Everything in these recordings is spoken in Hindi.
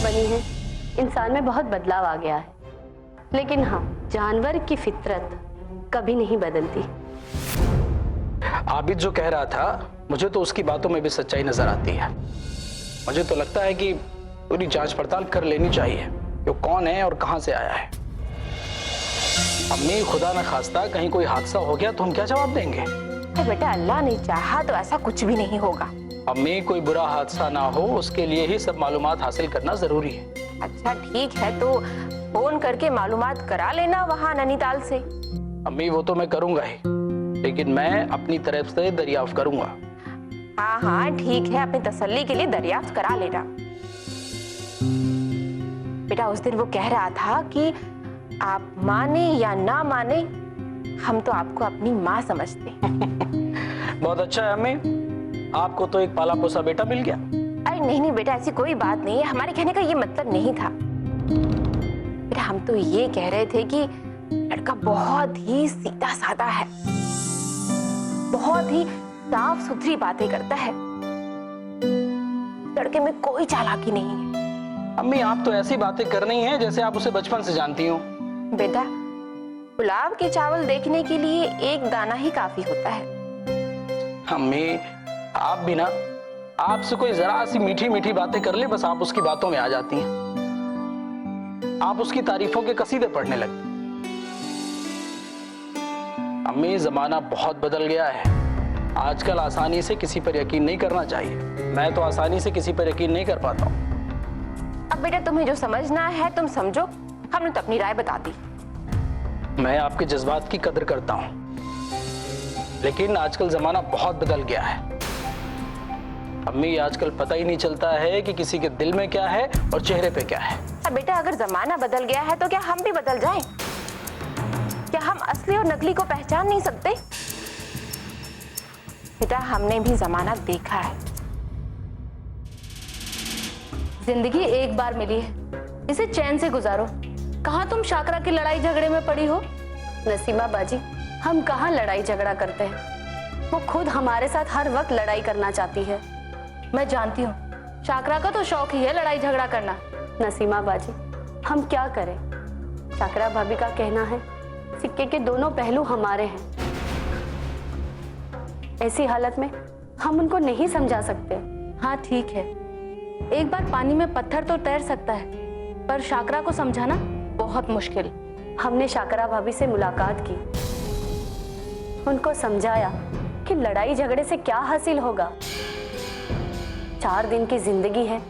बनी हैं, इंसान में बहुत बदलाव आ गया है। लेकिन हाँ, जानवर की फितरत कभी नहीं बदलती। आबिद जो कह रहा था, मुझे तो उसकी बातों में भी सच्चाई नजर आती है। मुझे तो लगता है कि पूरी जांच पड़ताल कर लेनी चाहिए कि वो कौन है और कहां से आया है। अम्मी, खुदा न खास्ता कहीं कोई हादसा हो गया तो हम क्या जवाब देंगे? बेटा, अल्लाह नहीं चाहा तो ऐसा कुछ भी नहीं होगा। अम्मी, कोई बुरा हादसा ना हो उसके लिए ही सब मालूमात हासिल करना जरूरी है। अच्छा ठीक है, तो फोन करके मालूमात करा लेना वहाँ नैनीताल से। अम्मी, वो तो मैं करूंगा ही, लेकिन मैं अपनी तरफ से दरियाफ्त करूंगा। हाँ हाँ ठीक है, अपनी तसल्ली के लिए दरियाफ्त करा लेना। बेटा, उस दिन वो कह रहा था कि आप माने या ना माने, हम तो आपको अपनी माँ समझते हैं। बहुत अच्छा है अम्मी, आपको तो एक पाला पोसा बेटा मिल गया। अरे नहीं नहीं बेटा, ऐसी कोई बात नहीं है, हमारे कहने का ये मतलब नहीं था। बेटा, हम तो ये कह रहे थे कि लड़का बहुत ही सीधा साधा है, बहुत ही साफ सुथरी बातें करता है, लड़के में कोई चालाकी नहीं है। अम्मी, आप तो ऐसी बातें करनी है जैसे आप उसे बचपन से जानती हो। बेटा, गुलाब के चावल देखने के लिए एक दाना ही काफी होता है। अम्मी, आप भी ना, आपसे कोई जरा सी मीठी मीठी बातें कर ले, बस आप उसकी बातों में आ जाती हैं। आप उसकी तारीफों के कसीदे पढ़ने लगती। अम्मी, जमाना बहुत बदल गया है, आजकल आसानी से किसी पर यकीन नहीं करना चाहिए। मैं तो आसानी से किसी पर यकीन नहीं कर पाता हूँ। अब बेटा, तुम्हें जो समझना है तुम समझो, हमने तो अपनी राय बता दी। मैं आपके जज्बात की कदर करता हूँ, लेकिन आजकल जमाना बहुत बदल गया है। अम्मी, आजकल पता ही नहीं चलता है कि किसी के दिल में क्या है और चेहरे पे क्या है। अब बेटा, अगर जमाना बदल गया है तो क्या हम भी बदल जाएं? क्या हम असली और नकली को पहचान नहीं सकते? बेटा, हमने भी जमाना देखा है। जिंदगी एक बार मिली है, इसे चैन से गुजारो। कहाँ तुम शाकरा की लड़ाई झगड़े में पड़ी हो? नसीमा बाजी, हम कहाँ लड़ाई झगड़ा करते हैं, वो खुद हमारे साथ हर वक्त लड़ाई करना चाहती है। मैं जानती हूँ, शाकरा का तो शौक ही है लड़ाई झगड़ा करना। नसीमा बाजी, हम क्या करें? शाकरा भाभी का कहना है सिक्के के दोनों पहलू हमारे हैं। ऐसी हालत में हम उनको नहीं समझा सकते। हाँ ठीक है, एक बार पानी में पत्थर तो तैर सकता है, पर शाकरा को समझाना बहुत मुश्किल। हमने शाकरा भाभी से मुलाकात की, उनको समझाया कि लड़ाई झगड़े से क्या हासिल होगा। 4 दिन की जिंदगी है,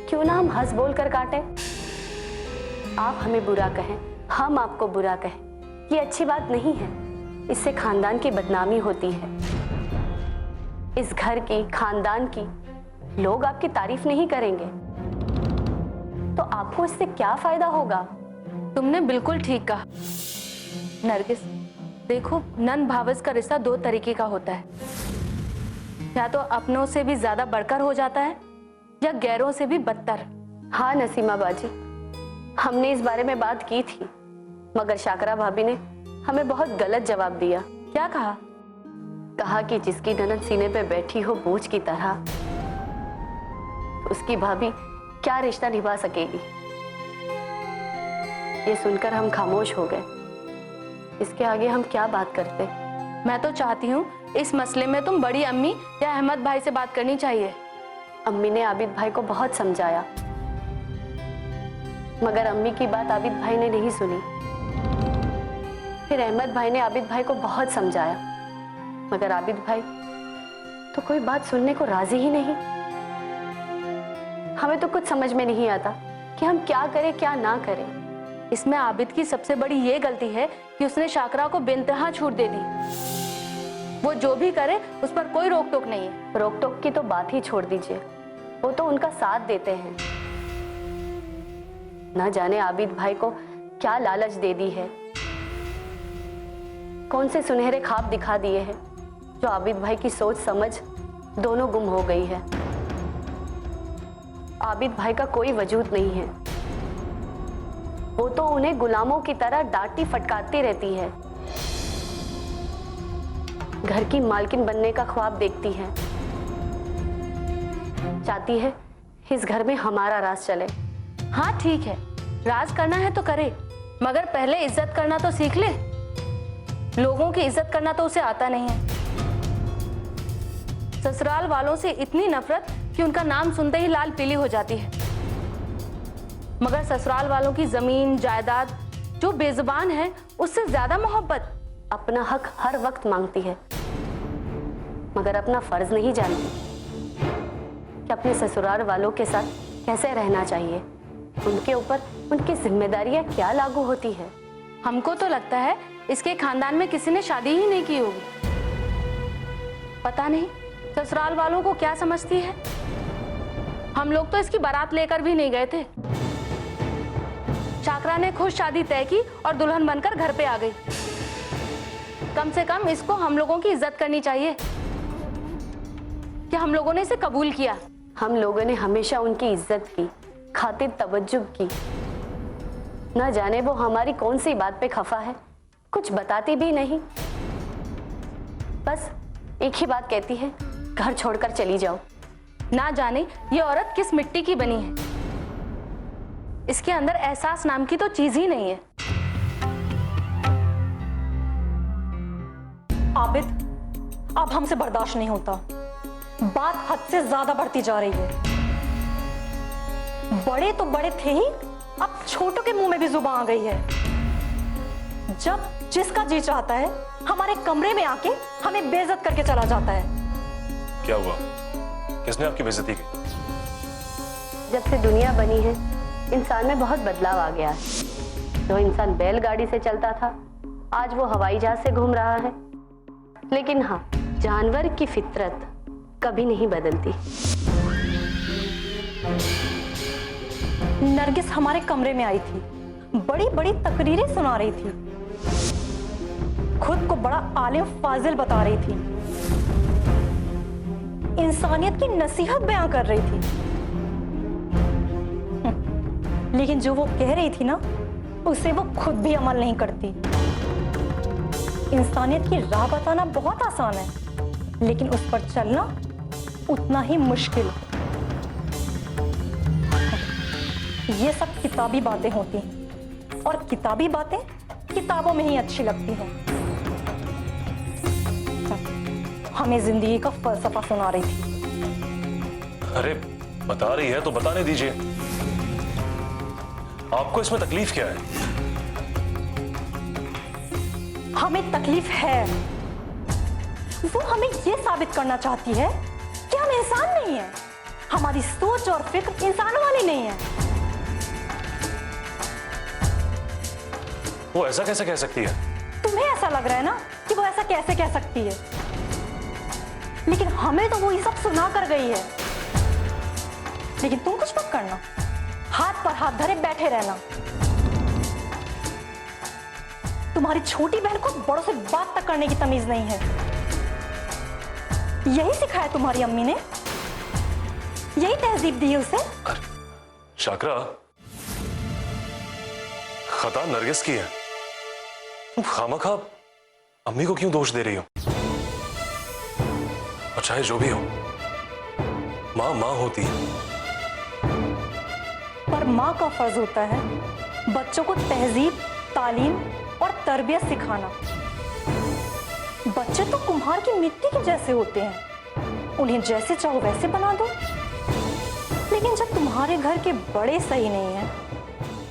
क्यों ना हम हंस बोल कर काटें। आप हमें बुरा कहें, हम आपको बुरा कहें, ये अच्छी बात नहीं है। इससे खानदान की बदनामी होती है। इस घर की, खानदान की लोग आपकी तारीफ नहीं करेंगे तो आपको इससे क्या फायदा होगा? तुमने बिल्कुल ठीक कहा नरगिस। देखो, नन भावस का रिश्ता 2 तरीके का होता है, या तो अपनों से भी ज्यादा बढ़कर हो जाता है या गैरों से भी बदतर। हाँ नसीमा बाजी, हमने इस बारे में बात की थी, मगर शाकरा भाभी ने हमें बहुत गलत जवाब दिया। क्या कहा? कहा कि जिसकी ननद सीने पे बैठी हो बोझ की तरह, उसकी भाभी क्या रिश्ता निभा सकेगी। ये सुनकर हम खामोश हो गए। इसके आगे हम क्या बात करते? मैं तो चाहती हूँ इस मसले में तुम बड़ी अम्मी या अहमद भाई से बात करनी चाहिए। अम्मी ने आबिद भाई को बहुत समझाया, मगर अम्मी की बात आबिद भाई ने नहीं सुनी। फिर अहमद भाई ने आबिद भाई को बहुत समझाया, मगर आबिद भाई तो कोई बात सुनने को राजी ही नहीं। हमें तो कुछ समझ में नहीं आता कि हम क्या करें क्या ना करें। इसमें आबिद की सबसे बड़ी ये गलती है कि उसने शाकरा को बेइंतहा छूट दे दी। वो जो भी करे उस पर कोई रोक टोक नहीं है। रोक टोक की तो बात ही छोड़ दीजिए, वो तो उनका साथ देते हैं। ना जाने आबिद भाई को क्या लालच दे दी है, कौन से सुनहरे ख्वाब दिखा दिए हैं जो आबिद भाई की सोच समझ दोनों गुम हो गई है। आबिद भाई का कोई वजूद नहीं है, वो तो उन्हें गुलामों की तरह डांटती फटकारती रहती है। घर की मालकिन बनने का ख्वाब देखती है, चाहती है इस घर में हमारा राज चले। हाँ ठीक है, राज करना है तो करे, मगर पहले इज्जत करना तो सीख ले। लोगों की इज्जत करना तो उसे आता नहीं है। ससुराल वालों से इतनी नफरत कि उनका नाम सुनते ही लाल पीली हो जाती है, मगर ससुराल वालों की जमीन जायदाद जो बेजुबान है उससे ज्यादा मोहब्बत। अपना हक हर वक्त मांगती है, मगर अपना फर्ज नहीं जानती कि अपने ससुराल वालों के साथ कैसे रहना चाहिए, उनके ऊपर उनकी जिम्मेदारियां क्या लागू होती है। हमको तो लगता है इसके खानदान में किसी ने शादी ही नहीं की होगी। पता नहीं ससुराल वालों को क्या समझती है। हम लोग तो इसकी बारात लेकर भी नहीं गए थे। शाकरा ने खुद शादी तय की और दुल्हन बनकर घर पे आ गई। कम से कम इसको हम लोगों की इज्जत करनी चाहिए कि हम लोगों ने इसे कबूल किया। हम लोगों ने हमेशा उनकी इज्जत की, खातिर तवज्जुह की। न जाने वो हमारी कौन सी बात पे खफा है, कुछ बताती भी नहीं। बस एक ही बात कहती है, घर छोड़कर चली जाओ। ना जाने ये औरत किस मिट्टी की बनी है। इसके अंदर एहसास नाम की तो चीज ही नहीं है। आबिद, अब हमसे बर्दाश्त नहीं होता। बात हद से ज्यादा बढ़ती जा रही है। बड़े तो बड़े थे ही, अब छोटों के मुंह में भी जुबान आ गई है। जब जिसका जी चाहता है हमारे कमरे में आके हमें बेइज्जत करके चला जाता है। क्या हुआ? किसने आपकी बेइज्जती की? जब से दुनिया बनी है इंसान में बहुत बदलाव आ गया है। जो इंसान बैलगाड़ी से चलता था आज वो हवाई जहाज से घूम रहा है। लेकिन हाँ, जानवर की फितरत कभी नहीं बदलती। नरगिस हमारे कमरे में आई थी, बड़ी बड़ी तकरीरें सुना रही थी, खुद को बड़ा आलिम फाजिल बता रही थी, इंसानियत की नसीहत बयां कर रही थी। लेकिन जो वो कह रही थी ना, उसे वो खुद भी अमल नहीं करती। इंसानियत की राह बताना बहुत आसान है, लेकिन उस पर चलना उतना ही मुश्किल। ये सब किताबी बातें होती हैं, और किताबी बातें किताबों में ही अच्छी लगती हैं। हमें जिंदगी का फलसफा सुना रही थी। अरे बता रही है तो बताने दीजिए। आपको इसमें तकलीफ क्या है? हमें तकलीफ है। वो हमें ये साबित करना चाहती है कि हम इंसान नहीं हैं। हमारी सोच और फिक्र इंसानों वाली नहीं है। वो ऐसा कैसे कह सकती है? तुम्हें ऐसा लग रहा है ना कि वो ऐसा कैसे कह सकती है, लेकिन हमें तो वो ये सब सुना कर गई है। लेकिन तुम कुछ मत करना, हाथ पर हाथ धरे बैठे रहना। तुम्हारी छोटी बहन को बड़ों से बात तक करने की तमीज नहीं है। यही सिखाया तुम्हारी अम्मी ने, यही तहजीब दी है उसे। शाकरा, खता नरगिस की है। तुम खामखा अम्मी को क्यों दोष दे रही हो? और चाहे जो भी हो, माँ माँ होती है। पर माँ का फर्ज होता है बच्चों को तहजीब, तालीम और तरबियत सिखाना। बच्चे तो कुम्हार की मिट्टी के जैसे होते हैं, उन्हें जैसे चाहो वैसे बना दो। लेकिन जब तुम्हारे घर के बड़े सही नहीं हैं,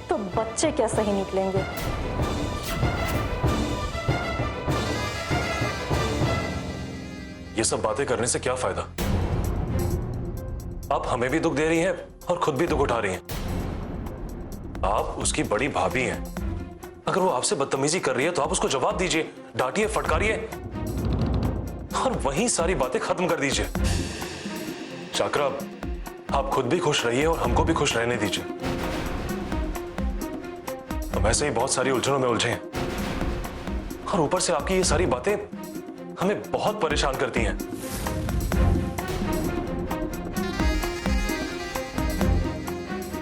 तो बच्चे क्या सही निकलेंगे? ये सब बातें करने से क्या फायदा? आप हमें भी दुख दे रही हैं और खुद भी दुख उठा रही हैं। आप उसकी बड़ी भाभी हैं। अगर वो आपसे बदतमीजी कर रही है तो आप उसको जवाब दीजिए, डांटिए, फटकारिए और वहीं सारी बातें खत्म कर दीजिए। शाकरा, आप खुद भी खुश रहिए और हमको भी खुश रहने दीजिए। हम ऐसे ही बहुत सारी उलझनों में उलझे हैं और ऊपर से आपकी ये सारी बातें हमें बहुत परेशान करती हैं।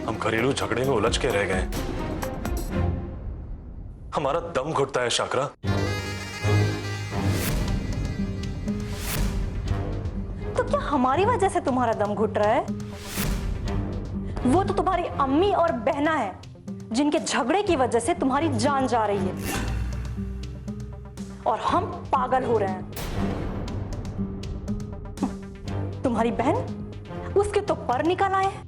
हम घरेलू झगड़े में उलझ के रह गए। हमारा दम घुटता है शाकरा। तो क्या हमारी वजह से तुम्हारा दम घुट रहा है? वो तो तुम्हारी अम्मी और बहना है जिनके झगड़े की वजह से तुम्हारी जान जा रही है और हम पागल हो रहे हैं। तुम्हारी बहन, उसके तो पर निकल आए हैं।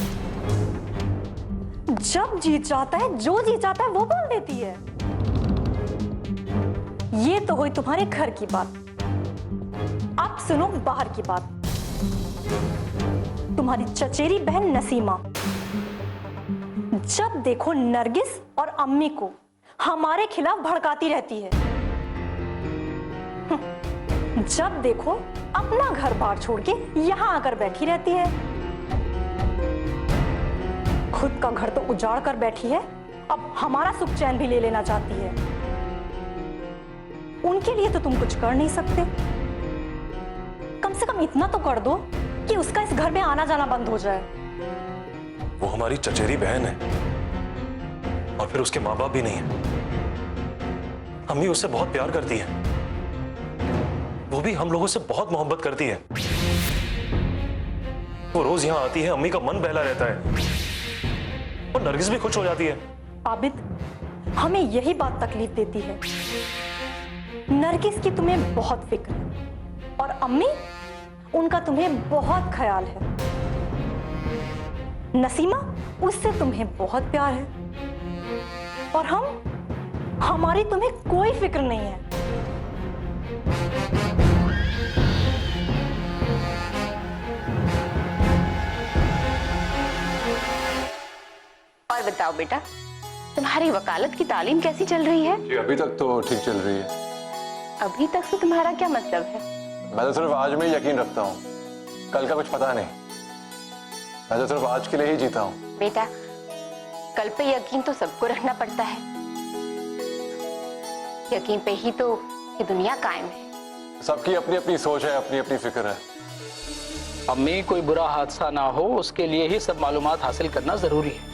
जब जी चाहता है, जो जी चाहता है वो बोल देती है। ये तो हुई तुम्हारे घर की बात। अब सुनो बाहर की बात। तुम्हारी चचेरी बहन नसीमा जब देखो नरगिस और अम्मी को हमारे खिलाफ भड़काती रहती है। जब देखो अपना घर बार छोड़ के यहां आकर बैठी रहती है। खुद का घर तो उजाड़ कर बैठी है, अब हमारा सुख चैन भी ले लेना चाहती है। उनके लिए तो तुम कुछ कर नहीं सकते। कम से कम इतना तो कर दो कि उसका इस घर में आना जाना बंद हो जाए। वो हमारी चचेरी बहन है और फिर उसके माँ बाप भी नहीं है। अम्मी उससे बहुत प्यार करती है, वो भी हम लोगों से बहुत मोहब्बत करती है। वो रोज यहाँ आती है, अम्मी का मन बहला रहता है और नरगिस भी खुश हो जाती है। आबिद, हमें यही बात तकलीफ देती है। नरगिस की तुम्हें बहुत फिक्र है और अम्मी, उनका तुम्हें बहुत ख्याल है। नसीमा, उससे तुम्हें बहुत प्यार है और हमारी तुम्हें कोई फिक्र नहीं है। और बताओ बेटा, तुम्हारी वकालत की तालीम कैसी चल रही है? जी अभी तक तो ठीक चल रही है। अभी तक से तुम्हारा क्या मतलब है? मैं तो सिर्फ आज में ही यकीन रखता हूँ, कल का कुछ पता नहीं। मैं तो सिर्फ आज के लिए ही जीता हूँ। बेटा, कल पे यकीन तो सबको रखना पड़ता है। यकीन पे ही तो ये दुनिया कायम है। सबकी अपनी अपनी सोच है, अपनी अपनी फिक्र है। अम्मी, कोई बुरा हादसा ना हो उसके लिए ही सब मालूमात हासिल करना जरूरी है।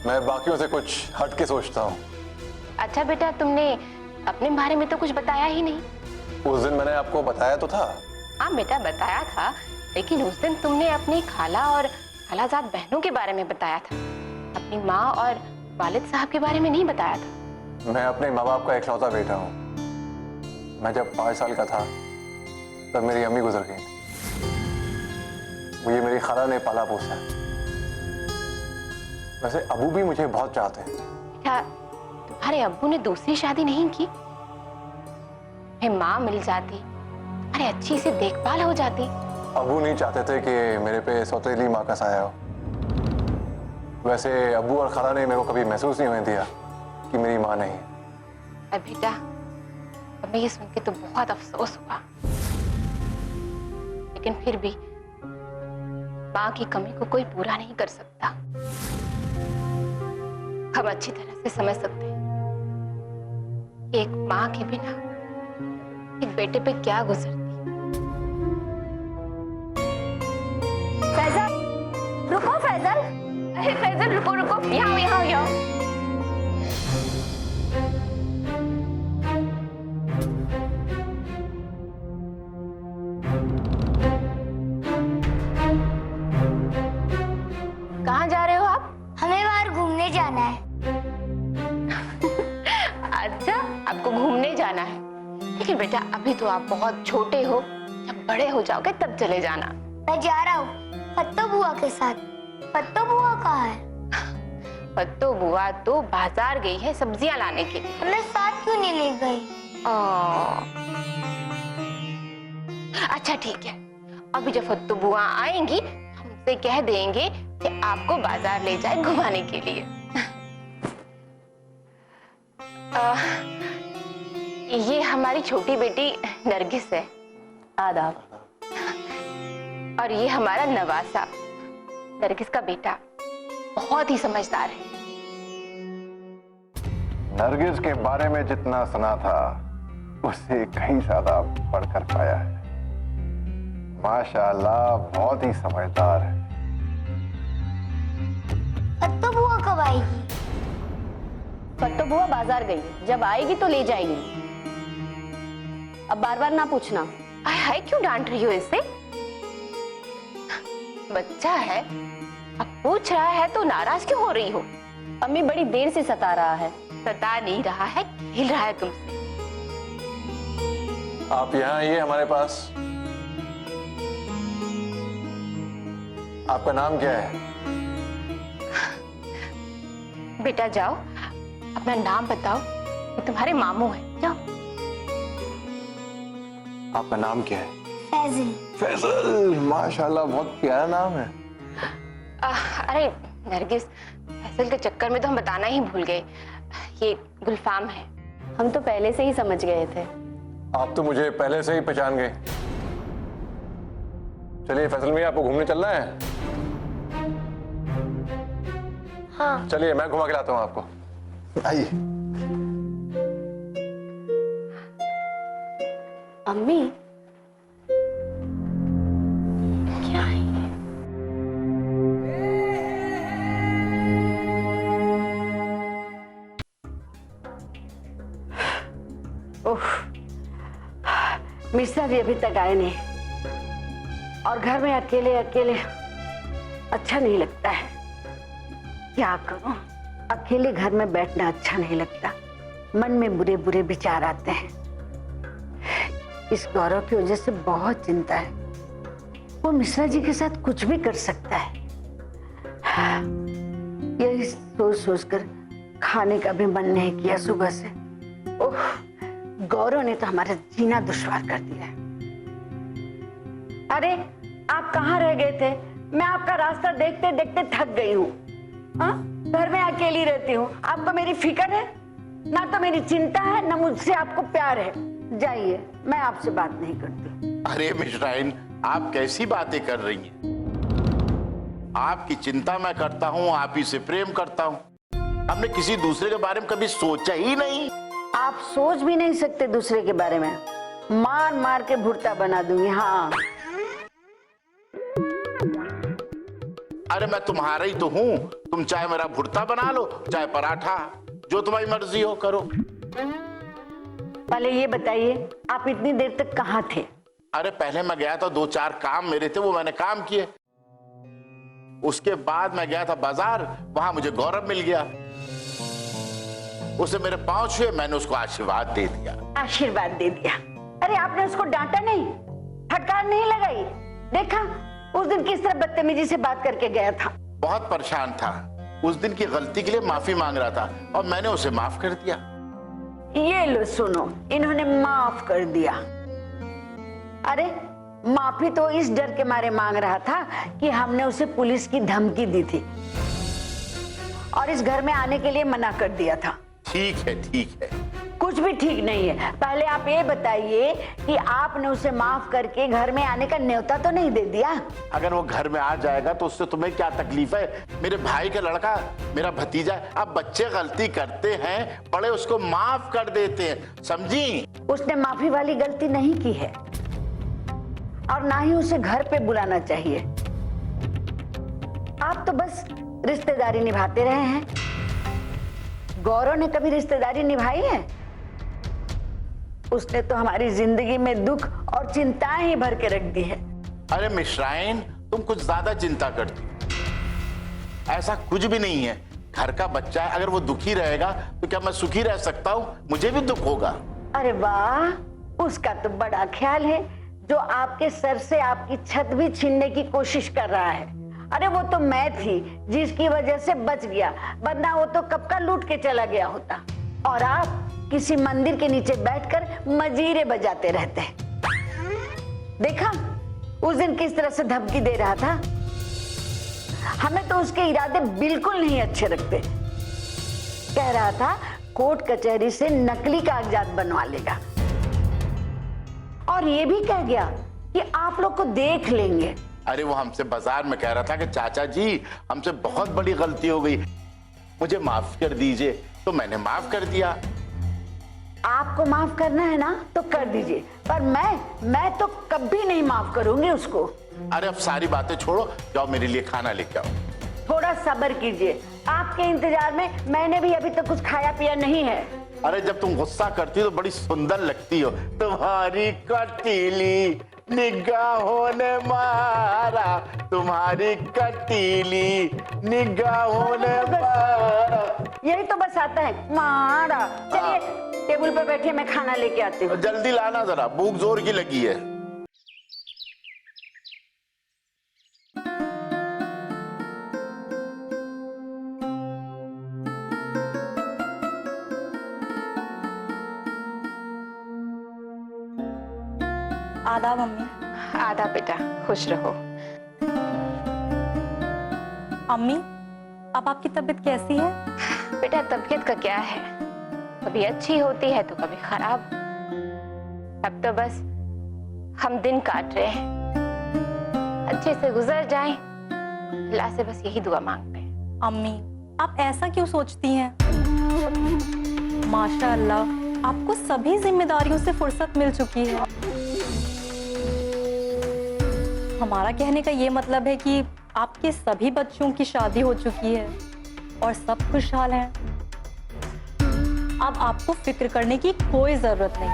मैं बाकियों से कुछ हट के सोचता हूँ। अच्छा बेटा, तुमने अपने बारे में तो कुछ बताया ही नहीं। उस दिन मैंने आपको बताया तो था। हाँ बेटा, बताया था, लेकिन उस दिन तुमने अपनी खाला और खालाजाद बहनों के बारे में बताया था, अपनी माँ और वालिद साहब के बारे में नहीं बताया था। मैं अपने माँ बाप का इकलौता बेटा हूँ। मैं जब 5 साल का था तब मेरी अम्मी गुजर गई। ये मेरी खाला ने पाला पोसा है। वैसे अबू भी मुझे बहुत चाहते हैं। क्या तुम्हारे अब्बू ने दूसरी शादी नहीं की? तुम्हें माँ मिल जाती, अरे अच्छी सी देखभाल हो जाती। अबू नहीं चाहते थे कि मेरे पे सौतेली माँ का साया हो। वैसे अबू और खाला ने मेरे को कभी महसूस नहीं होने दिया कि मेरी माँ नहीं है। अरे बेटा, हमें ये सुन के तो बहुत अफसोस हुआ, लेकिन फिर भी माँ की कमी को कोई पूरा नहीं कर सकता। हम अच्छी तरह से समझ सकते हैं कि एक माँ के बिना एक बेटे पे क्या गुजरती। फैजल, रुको फैजल। अरे फैजल, रुको रुको, यहाँ यहाँ यहाँ। कहाँ जा रहे हो आप? हमें बाहर घूमने जाना है। अच्छा, आपको घूमने जाना है, लेकिन बेटा अभी तो आप बहुत छोटे हो, जब बड़े हो जाओगे तब चले जाना। मैं जा रहा हूँ पत्तो बुआ के साथ। पत्तो बुआ कहाँ है? पत्तो बुआ तो बाजार गई है सब्जियां लाने के लिए। हमें साथ क्यों नहीं ले गई? अच्छा ठीक है, अभी जब पत्तो बुआ आएंगी हमसे कह देंगे कि आपको बाजार ले जाए घुमाने के लिए। ये हमारी छोटी बेटी नरगिस है। आदाब। और ये हमारा नवासा, नरगिस का बेटा, बहुत ही समझदार है। नरगिस के बारे में जितना सुना था उससे कहीं ज्यादा पढ़कर पाया है। माशाअल्लाह, बहुत ही समझदार है। पत्तो बुआ कब आएगी? पत्तो बुआ बाजार गई, जब आएगी तो ले जाएगी। अब बार बार ना पूछना। हाय हाय, क्यों डांट रही हो इसे? बच्चा है, अब पूछ रहा है तो नाराज क्यों हो रही हो? अम्मी बड़ी देर से सता रहा है। सता नहीं रहा है, खेल रहा है तुमसे। आप यहाँ आइए हमारे पास। आपका नाम क्या है? बेटा जाओ, अपना नाम बताओ, ये तुम्हारे मामू हैं। जाओ। आपका नाम क्या है? फैजल। फैजल, माशाल्लाह बहुत प्यारा नाम है। अरे नरगिस, फैसल के चक्कर में तो हम बताना ही भूल गए, ये गुलफाम है। हम तो पहले से ही समझ गए थे। आप तो मुझे पहले से ही पहचान गए। चलिए फैसल में आपको घूमने चलना है? हाँ। चलिए मैं घुमा के लाता हूँ आपको। आइए। अम्मी क्या है ये? मिश्रा जी अभी तक आए नहीं और घर में अकेले अकेले अच्छा नहीं लगता है। क्या करूं, अकेले घर में बैठना अच्छा नहीं लगता। मन में बुरे बुरे विचार आते हैं। इस गौरव की वजह से बहुत चिंता है। वो मिश्रा जी के साथ कुछ भी कर सकता है। यही सोच सोचकर खाने का भी मन नहीं किया सुबह से। ओह, गौरव ने तो हमारा जीना दुश्वार कर दिया है। अरे आप कहाँ रह गए थे? मैं आपका रास्ता देखते देखते थक गई हूँ। घर में अकेली रहती हूँ, आपको मेरी फिक्र है ना? तो मेरी चिंता है ना मुझसे आपको प्यार है। जाइए, मैं आपसे बात नहीं करती। अरे मिश्राइन, आप कैसी बातें कर रही हैं? आपकी चिंता मैं करता हूँ, आप ही से प्रेम करता हूँ। हमने किसी दूसरे के बारे में कभी सोचा ही नहीं। आप सोच भी नहीं सकते दूसरे के बारे में। मार मार के भुर्ता बना दूंगी। हाँ, अरे मैं तुम्हारा ही तो हूँ। तुम चाहे मेरा भुर्ता बना लो, चाहे पराठा, जो तुम्हारी मर्जी हो करो। पहले ये बताइए, आप इतनी देर तक कहाँ थे? अरे पहले मैं गया था, 2-4 काम मेरे थे, वो मैंने काम किए। उसके बाद मैं गया था बाजार, वहां मुझे गौरव मिल गया। उसे मेरे पांव छुए, मैंने उसको आशीर्वाद दे दिया। आशीर्वाद दे दिया? अरे आपने उसको डांटा नहीं, फटकार नहीं लगाई? देखा उस दिन किस तरह बदतमीजी से बात करके गया था। बहुत परेशान था, उस दिन की गलती के लिए माफी मांग रहा था और मैंने उसे माफ कर दिया। ये लो सुनो, इन्होंने माफ कर दिया। अरे माफी तो इस डर के मारे मांग रहा था कि हमने उसे पुलिस की धमकी दी थी और इस घर में आने के लिए मना कर दिया था। ठीक है, ठीक है। कुछ भी ठीक नहीं है। पहले आप ये बताइए कि आपने उसे माफ करके घर में आने का न्योता तो नहीं दे दिया? अगर वो घर में आ जाएगा तो उससे तुम्हें क्या तकलीफ है? मेरे भाई का लड़का, मेरा भतीजा। अब बच्चे गलती करते हैं, बड़े उसको माफ कर देते हैं, समझी? उसने माफी वाली गलती नहीं की है और ना ही उसे घर पे बुलाना चाहिए। आप तो बस रिश्तेदारी निभाते रहे हैं। गौरव ने कभी रिश्तेदारी निभाई है? उसने तो हमारी जिंदगी में दुख और चिंताएं ही भर के रख दी है। अरे मिश्राइन, तुम कुछ ज्यादा चिंता करती हो। ऐसा कुछ भी नहीं है। घर का बच्चा है, अगर वो दुखी रहेगा तो क्या मैं सुखी रह सकता हूँ? मुझे भी दुख होगा। अरे वाह, उसका तो बड़ा ख्याल है, जो आपके सर से आपकी छत भी छीनने की कोशिश कर रहा है। अरे वो तो मैं थी जिसकी वजह से बच गया, वरना वो तो कब का लूट के चला गया होता। और आप किसी मंदिर के नीचे बैठकर मजीरे बजाते रहते हैं। देखा उस दिन किस तरह से धमकी दे रहा था। हमें तो उसके इरादे बिल्कुल नहीं अच्छे लगते। कह रहा था कोर्ट कचहरी से नकली कागजात बनवा लेगा और ये भी कह गया कि आप लोग को देख लेंगे। अरे वो हमसे बाजार में कह रहा था कि चाचा जी, हमसे बहुत बड़ी गलती हो गई, मुझे माफ कर दीजिए। तो मैंने माफ कर दिया। आपको माफ करना है ना तो कर दीजिए, पर मैं तो कभी नहीं माफ करूंगी उसको। अरे अब सारी बातें छोड़ो, जाओ मेरे लिए खाना लेके आओ। थोड़ा सब्र कीजिए, आपके इंतजार में मैंने भी अभी तक कुछ खाया पिया नहीं है। अरे जब तुम गुस्सा करती हो तो बड़ी सुंदर लगती हो। तुम्हारी कटीली निगाहों ने मारा तुम्हारी कटीली निगाहों ने मारा। यही तो बस आता है मारा। चलिए टेबल पर बैठिए, मैं खाना लेके आती हूँ। जल्दी लाना जरा, भूख जोर की लगी है। आदाब अम्मी। आदाब बेटा, खुश रहो। अम्मी, अब आपकी तबीयत कैसी है? बेटा तबीयत का क्या है, कभी अच्छी होती है तो कभी खराब। अब तो बस हम दिन काट रहे हैं, अच्छे से गुजर जाएं, अल्लाह से बस यही दुआ मांगते हैं। अम्मी, आप ऐसा क्यों सोचती हैं? माशाअल्लाह, आपको सभी जिम्मेदारियों से फुर्सत मिल चुकी है। हमारा कहने का ये मतलब है कि आपके सभी बच्चों की शादी हो चुकी है और सब खुशहाल हैं। अब आपको फिक्र करने की कोई जरूरत नहीं,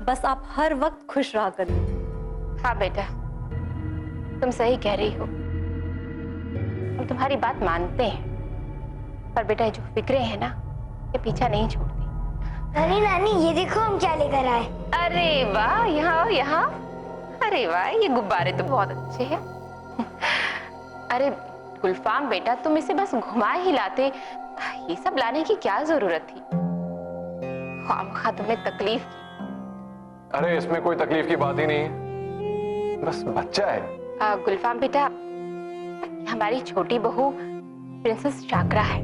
बस आप हर वक्त खुश रहा करिए। हाँ बेटा, तुम सही कह रही हो, हम तुम्हारी बात मानते हैं, पर बेटा जो फिक्रें हैं ना, ये पीछा नहीं छोड़ती। नानी नानी, ये देखो हम क्या लेकर आए। अरे वाह, यहाँ आओ, यहाँ। अरे वाह, ये गुब्बारे तो बहुत अच्छे हैं। अरे गुलफाम बेटा, तुम इसे बस घुमा ही लाते, ये सब लाने की क्या जरूरत थी? खामखा तुमने तकलीफ की। अरे इसमें कोई तकलीफ की बात ही नहीं है, बस बच्चा है। गुलफाम बेटा, हमारी छोटी बहू प्रिंसेस शाकरा है।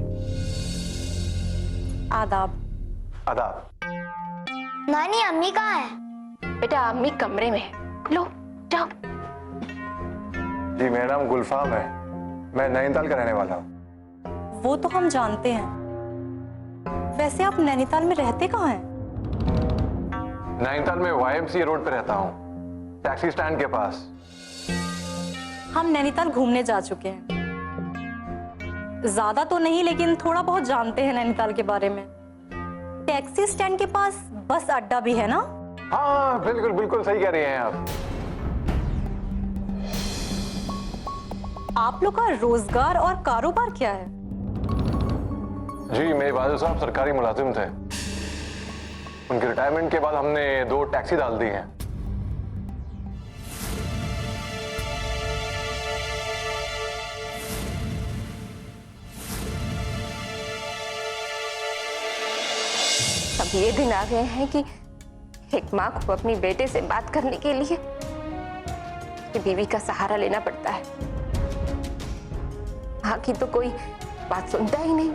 आदाब। आदाब। नानी अम्मी कहाँ है? बेटा अम्मी कमरे में है, लो जाओ। जी मेरा नाम गुलफाम है, मैं नैनीताल का रहने वाला हूँ। वो तो हम जानते हैं, वैसे आप नैनीताल में रहते कहाँ हैं? नैनीताल में YMCA रोड पे रहता हूँ, टैक्सी स्टैंड के पास। हम नैनीताल घूमने जा चुके हैं, ज्यादा तो नहीं लेकिन थोड़ा बहुत जानते हैं नैनीताल के बारे में। टैक्सी स्टैंड के पास बस अड्डा भी है ना? हाँ बिल्कुल बिल्कुल सही कह रही हैं आप। आप लोग का रोजगार और कारोबार क्या है? जी मेरे वालिद साहब सरकारी मुलाजिम थे, उनके रिटायरमेंट के बाद हमने 2 टैक्सी डाल दी हैं। अब ये दिन आ गए हैं कि एक माँ को अपनी बेटे से बात करने के लिए बीवी का सहारा लेना पड़ता है। माँ की तो कोई बात सुनता ही नहीं,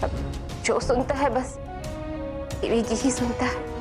अब जो सुनता है बस बीवी की ही सुनता है।